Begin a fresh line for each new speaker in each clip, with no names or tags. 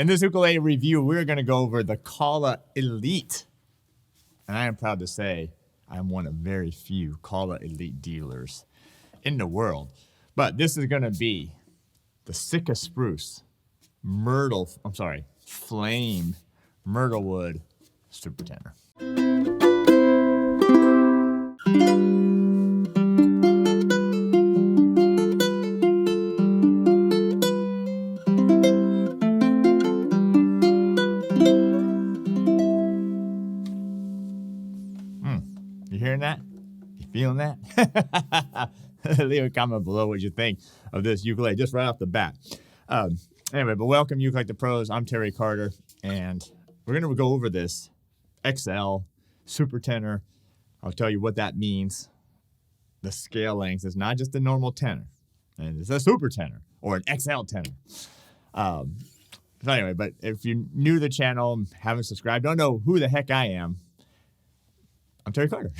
In this ukulele review, we're going to go over the Kala Elite. And I am proud to say I'm one of very few Kala Elite dealers in the world. But this is going to be the Sitka Spruce Flame Myrtle Wood Super Tenor. You hearing that? You feeling that? Leave a comment below what you think of this ukulele, just right off the bat. Anyway, but welcome, ukelikethepros. I'm Terry Carter, and we're going to go over this XL Super Tenor. I'll tell you what that means. The scale length is not just a normal tenor, and it's a Super Tenor or an XL tenor. So anyway, but if you're new to the channel, haven't subscribed, don't know who the heck I am, I'm Terry Carter.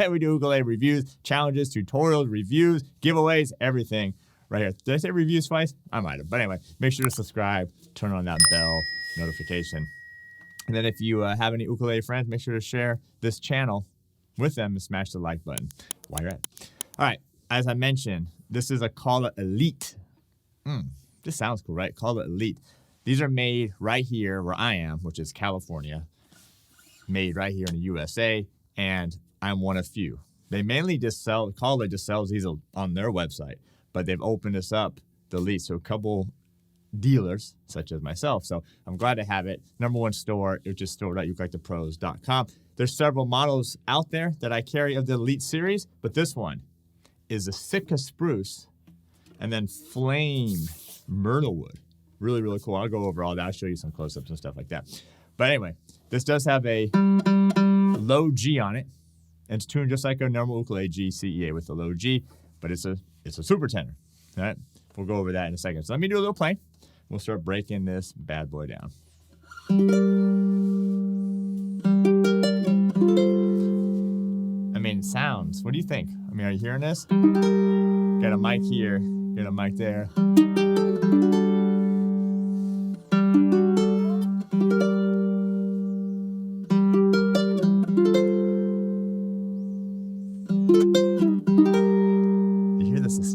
We do ukulele reviews, challenges, tutorials, reviews, giveaways, everything right here. Did I say reviews twice? I might have. But anyway, make sure to subscribe, turn on that bell notification. And then if you have any ukulele friends, make sure to share this channel with them and smash the like button while you're at it. All right, as I mentioned, this is a Kala Elite. This sounds cool, right? Kala Elite. These are made right here where I am, which is California. Made right here in the USA. And I'm one of few. They mainly just sell, Kala just sells these on their website, but they've opened this up, the Elite, so a couple dealers, such as myself. So I'm glad to have it. Number one store, which is store.ukelikethepros.com. There's several models out there that I carry of the Elite series, but this one is a Sitka Spruce and then Flame Myrtle Wood. Really, really cool. I'll go over all that. I'll show you some close-ups and stuff like that. But anyway, this does have a low G on it. It's tuned just like a normal ukulele G, CEA with a low G, but it's a super tenor. All right, we'll go over that in a second. So let me do a little playing. We'll start breaking this bad boy down. I mean, sounds. What do you think? I mean, are you hearing this? Got a mic here, got a mic there.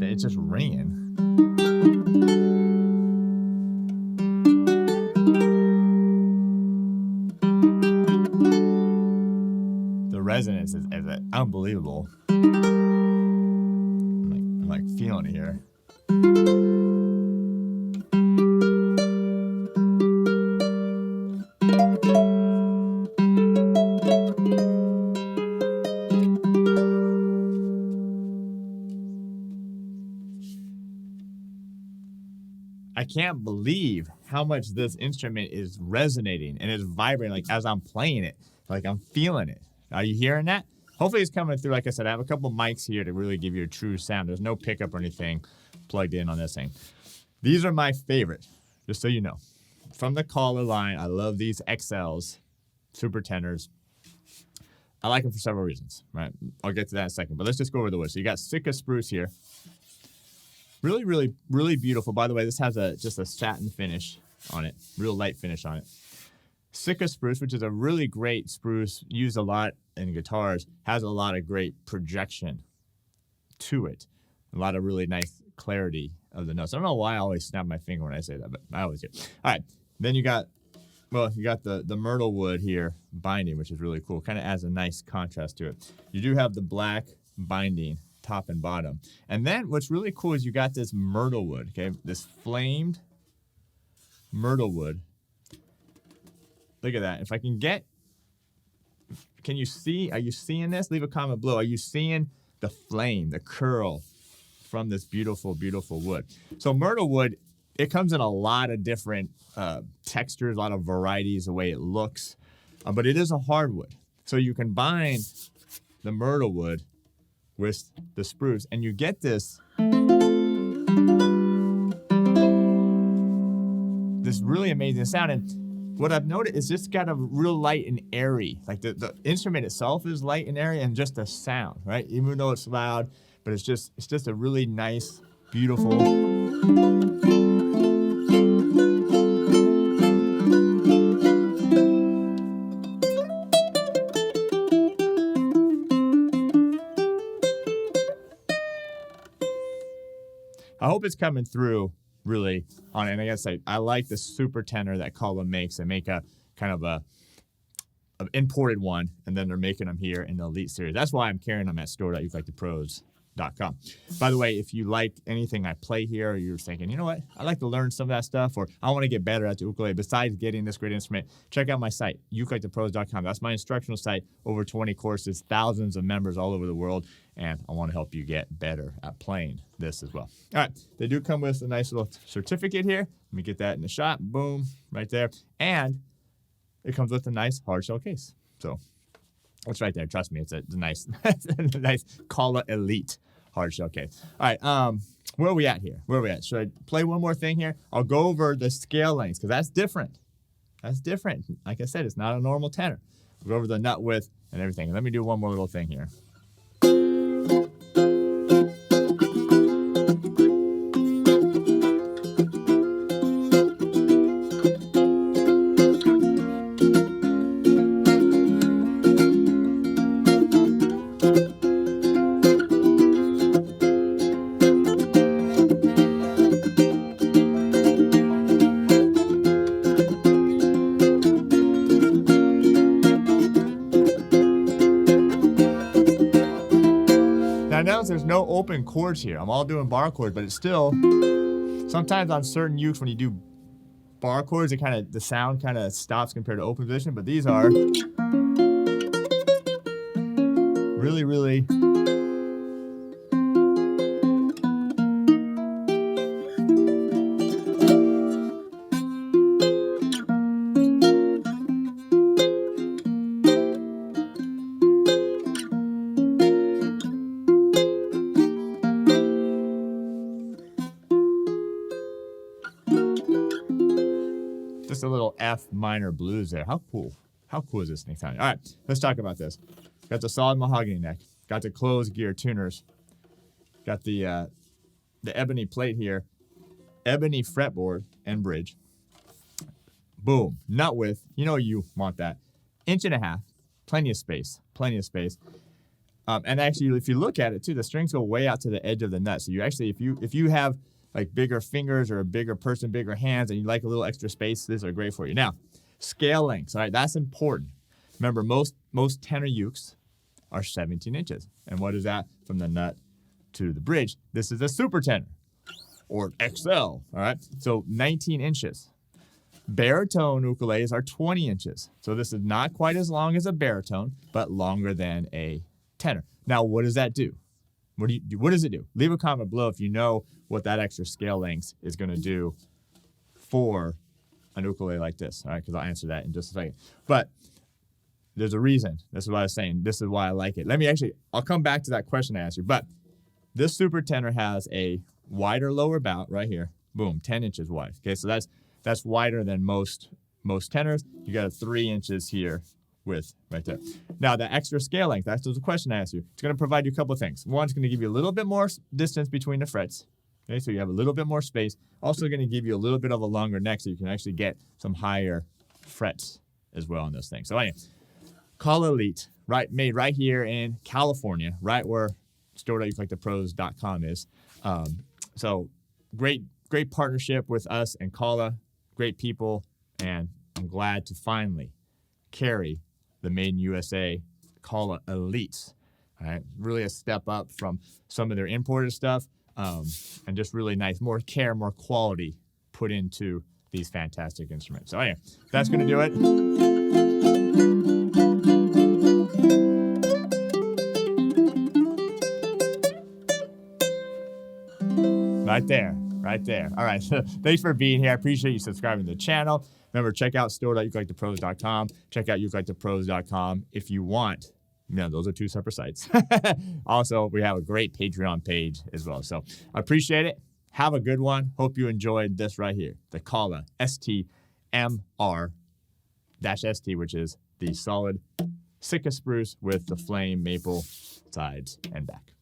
It's just ringing. The resonance is unbelievable. I'm like feeling it here. I can't believe how much this instrument is resonating and is vibrating, like as I'm playing it, like I'm feeling it. Are you hearing that? Hopefully it's coming through. Like I said, I have a couple mics here to really give you a true sound. There's no pickup or anything plugged in on this thing. These are my favorite, just so you know. From the Kala line, I love these XLs, super tenors. I like them for several reasons, right? I'll get to that in a second, but let's just go over the wood. So you got Sitka Spruce here. Really, really, really beautiful. By the way, this has just a satin finish on it, real light finish on it. Sitka Spruce, which is a really great spruce, used a lot in guitars, has a lot of great projection to it. A lot of really nice clarity of the notes. I don't know why I always snap my finger when I say that, but I always do. All right, then you got the Myrtle Wood here binding, which is really cool. Kind of adds a nice contrast to it. You do have the black binding, top and bottom. And then what's really cool is you got this Myrtle Wood, okay? This flamed Myrtle Wood. Look at that. If I can get, can you see, are you seeing this? Leave a comment below. Are you seeing the flame, the curl from this beautiful, beautiful wood? So Myrtle Wood, it comes in a lot of different textures, a lot of varieties, the way it looks, but it is a hardwood. So you can bind the Myrtle Wood with the spruce, and you get this really amazing sound. And what I've noticed is it's got a real light and airy, like the instrument itself is light and airy, and just the sound, right? Even though it's loud, but it's just a really nice, beautiful. hope it's coming through really on it. And I gotta say, I like the super tenor that Kala makes. They make a kind of a imported one, and then they're making them here in the Elite series. That's why I'm carrying them at store.ukelikethepros.com. By the way, if you like anything I play here, or you're thinking, you know what, I like to learn some of that stuff, or I want to get better at the ukulele besides getting this great instrument, check out my site, ukelikethepros.com. That's my instructional site, over 20 courses, thousands of members all over the world, and I want to help you get better at playing this as well. All right, they do come with a nice little certificate here. Let me get that in the shot. Boom, right there. And it comes with a nice hard shell case. So it's right there. Trust me, it's a nice, nice Kala Elite hard shell case. All right, where are we at here? Where are we at? Should I play one more thing here? I'll go over the scale lengths because that's different. That's different. Like I said, it's not a normal tenor. We'll go over the nut width and everything. And let me do one more little thing here. There's no open chords here. I'm all doing bar chords, but it's still, sometimes on certain ukes when you do bar chords, the sound kind of stops compared to open position, but these are really, really just a little F minor blues there. How cool. How cool is this thing sounding? All right, let's talk about this. Got the solid mahogany neck. Got the closed gear tuners. Got the ebony plate here. Ebony fretboard and bridge. Boom. Nut width. You know you want that. 1.5 inches. Plenty of space. Plenty of space. And actually, if you look at it too, the strings go way out to the edge of the nut. So you actually, if you have like bigger fingers or a bigger person, bigger hands, and you like a little extra space, these are great for you. Now, scale lengths, all right, that's important. Remember, most tenor ukes are 17 inches. And what is that from the nut to the bridge? This is a super tenor, or XL, all right? So 19 inches. Baritone ukuleles are 20 inches. So this is not quite as long as a baritone, but longer than a tenor. Now, what does that do? What does it do? Leave a comment below if you know what that extra scale length is going to do for an ukulele like this, all right? Because I'll answer that in just a second. But there's a reason. This is what I was saying. This is why I like it. I'll come back to that question I asked you. But this super tenor has a wider lower bout right here. Boom, 10 inches wide. Okay, so that's wider than most tenors. You got a 3 inches here width right there. Now, the extra scale length, that's the question I asked you. It's going to provide you a couple of things. One, it's going to give you a little bit more distance between the frets. Okay, so you have a little bit more space. Also going to give you a little bit of a longer neck so you can actually get some higher frets as well on this thing. So anyway, Kala Elite, made right here in California, right where store.ukelikethepros.com is. So great partnership with us and Kala, great people, and I'm glad to finally carry the Made in USA Kala Elites. All right, really a step up from some of their imported stuff, and just really nice, more care, more quality put into these fantastic instruments. So anyway, that's going to do it. Right there. All right, so thanks for being here. I appreciate you subscribing to the channel. Remember, check out store.ukelikethepros.com. Check out ukelikethepros.com if you want. Those are two separate sites. Also, we have a great Patreon page as well. So I appreciate it. Have a good one. Hope you enjoyed this right here, the Kala STMR-ST, which is the solid Sitka spruce with the flame maple sides and back.